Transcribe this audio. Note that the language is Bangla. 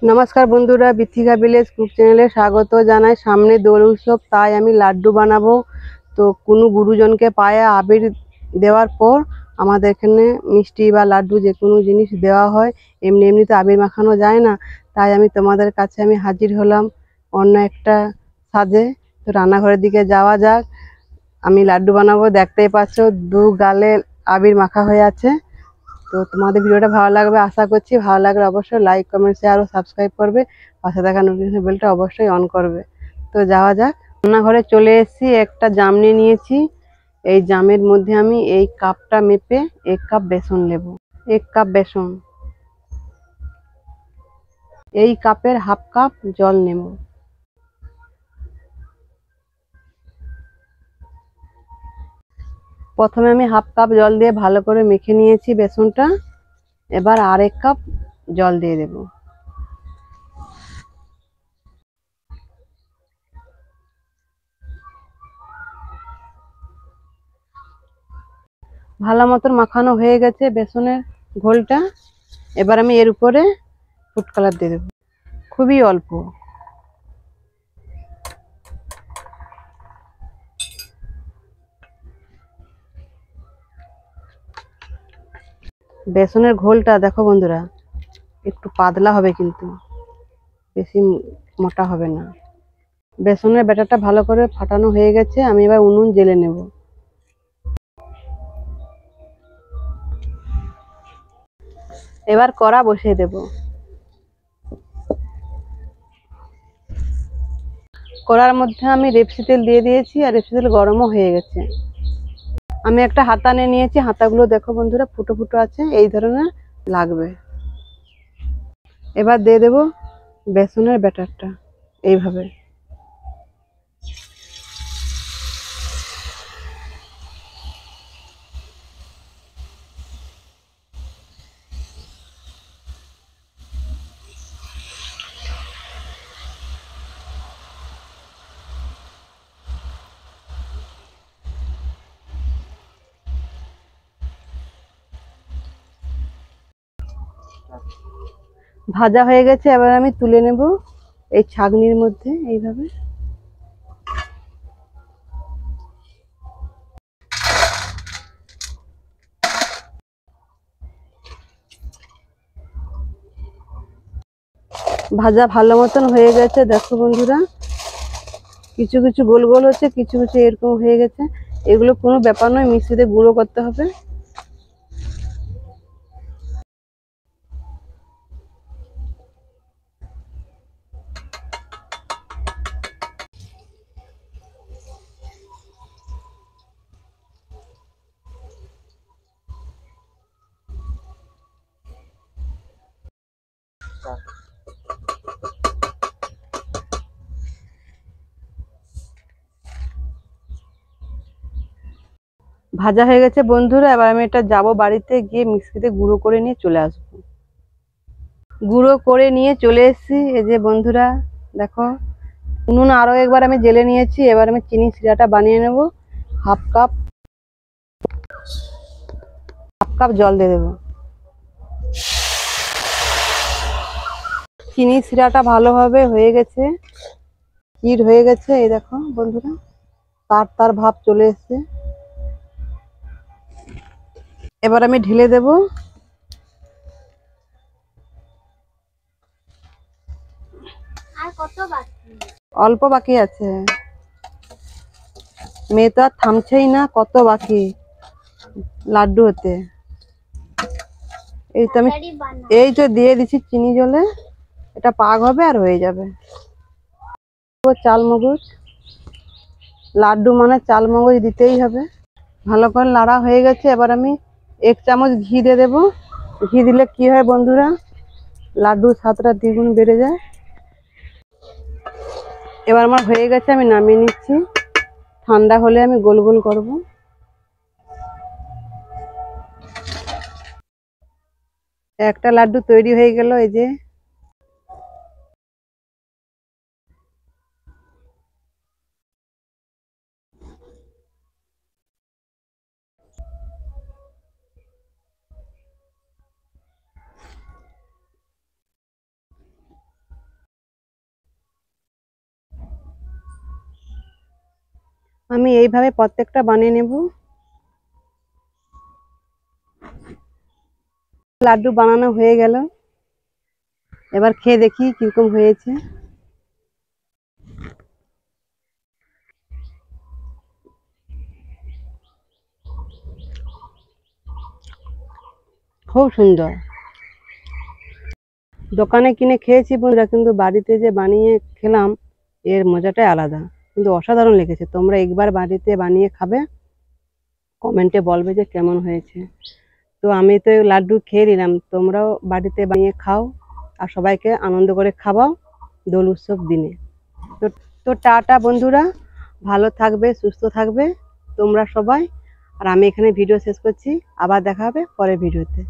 নমস্কার বন্ধুরা, বিথিকা ভিলেজ কুক চ্যানেলে স্বাগত জানাই। সামনে দোল উৎসব, তাই আমি লাড্ডু বানাবো। তো কোনো গুরুজনকে পায়ে আবির দেওয়ার পর আমাদের এখানে মিষ্টি বা লাড্ডু যে কোনো জিনিস দেওয়া হয়। এমনি এমনি তো আবির মাখানো যায় না, তাই আমি তোমাদের কাছে হাজির হলাম অন্য একটা সাজে। তো রান্নাঘরের দিকে যাওয়া যাক। আমি লাড্ডু বানাবো, দেখতেই পাচ্ছ দু গালে আবির মাখা হয়ে আছে। তো তোমাদের ভিডিওটা ভালো লাগবে আশা করছি। ভালো লাগলে অবশ্যই লাইক, কমেন্ট, শেয়ার ও সাবস্ক্রাইব করবে। পাশে থাকা নোটিফিকেশন বেলটা অবশ্যই অন করবে। তো যাওয়া যাক। রান্নাঘরে চলে এসেছি, একটা জাম নিয়ে নিয়েছি। এই জামের মধ্যে আমি এই কাপটা মেপে 1 কাপ বেসন নেব। 1 কাপ বেসন, এই কাপের হাফ কাপ জল নেব। প্রথমে আমি হাফ কাপ জল দিয়ে ভালো করে মেখে নিয়েছি বেসনটা। এবার আর 1 কাপ জল দিয়ে দেব। ভালো মতন মাখানো হয়ে গেছে বেসনের ঘোলটা। এবার আমি এর উপরে ফুড কালার দিয়ে দেবো, খুবই অল্প। বেসনের ঘোলটা দেখো বন্ধুরা, একটু পাতলা হবে, কিন্তু বেশি মোটা হবে না। বেসনের ব্যাটারটা ভালো করে ফাটানো হয়ে গেছে। আমি এবার উনুন জ্বেলে নেব। এবার কড়া বসিয়ে দেব। কড়ার মধ্যে আমি রেপসি তেল দিয়ে দিয়েছি, আর রেপসি তেল গরমও হয়ে গেছে। আমি একটা হাতা নিয়ে নিয়েছি। হাতাগুলো দেখো বন্ধুরা, ফুটো ফুটো আছে, এই ধরনের লাগবে। এবার দিয়ে দেব বেসনের ব্যাটারটা এইভাবে। ভাজা হয়ে গেছে, এবার আমি তুলে নেব এই ছাঁকনির মধ্যে এইভাবে। ভাজা ভালো মতন হয়ে গেছে দেখো বন্ধুরা। কিছু কিছু গোল গোল হচ্ছে, কিছু কিছু এরকম হয়ে গেছে। এগুলো কোনো ব্যাপার নয়, মিক্সিতে গুঁড়ো করতে হবে। ভাজা হয়ে গেছে বন্ধুরা। এবার আমি এটা যাব বাড়িতে, গিয়ে মিক্সিতে গুঁড়ো করে নিয়ে চলে আসবো। গুঁড়ো করে নিয়ে চলে এসেছি। এই যে বন্ধুরা দেখো, উনুন আরো একবার আমি জ্বেলে নিয়েছি। এবার আমি চিনি শিরাটা বানিয়ে নেব। হাফ কাপ জল দিয়ে দেবো। চিনি শিরাটা ভালোভাবে হয়ে গেছে, ক্ষীর হয়ে গেছে। এই দেখো বন্ধুরা, তার তার ভাব চলে এসেছে। এবার আমি ঢেলে দেব। অল্প বাকি আছে, মেয়ে তো আর থামছেই না, কত বাকি লাড্ডু হতে। এই তো দিয়ে দিচ্ছি চিনি জলে, এটা পাক হবে আর হয়ে যাবে। চাল মগজ, লাড্ডু মানে চাল মগজ দিতেই হবে। ভালো করে নাড়া হয়ে গেছে। এবার আমি 1 চামচ ঘি দিয়ে দেবো। ঘি দিলে কি হয় বন্ধুরা, লাড্ডুর স্বাদটা দ্বিগুণ বেড়ে যায়। এবার আমার হয়ে গেছে, আমি নামিয়ে নিচ্ছি। ঠান্ডা হলে আমি গোল গোল করব। একটা লাড্ডু তৈরি হয়ে গেল। এই যে আমি এইভাবে প্রত্যেকটা বানিয়ে নেব। লাড্ডু বানানো হয়ে গেল, এবার খেয়ে দেখি কিরকম হয়েছে। খুব সুন্দর। দোকানে কিনে খেয়েছি বন্ধুরা, কিন্তু বাড়িতে যে বানিয়ে খেলাম এর মজাটাই আলাদা, কিন্তু অসাধারণ লেগেছে। তোমরা একবার বাড়িতে বানিয়ে খাবে, কমেন্টে বলবে যে কেমন হয়েছে। তো আমি তো লাড্ডু খেয়ে নিলাম, তোমরাও বাড়িতে বানিয়ে খাও আর সবাইকে আনন্দ করে খাওয়াও দোল উৎসব দিনে। তো তো টাটা বন্ধুরা, ভালো থাকবে, সুস্থ থাকবে তোমরা সবাই। আর আমি এখানে ভিডিও শেষ করছি, আবার দেখা হবে পরের ভিডিওতে।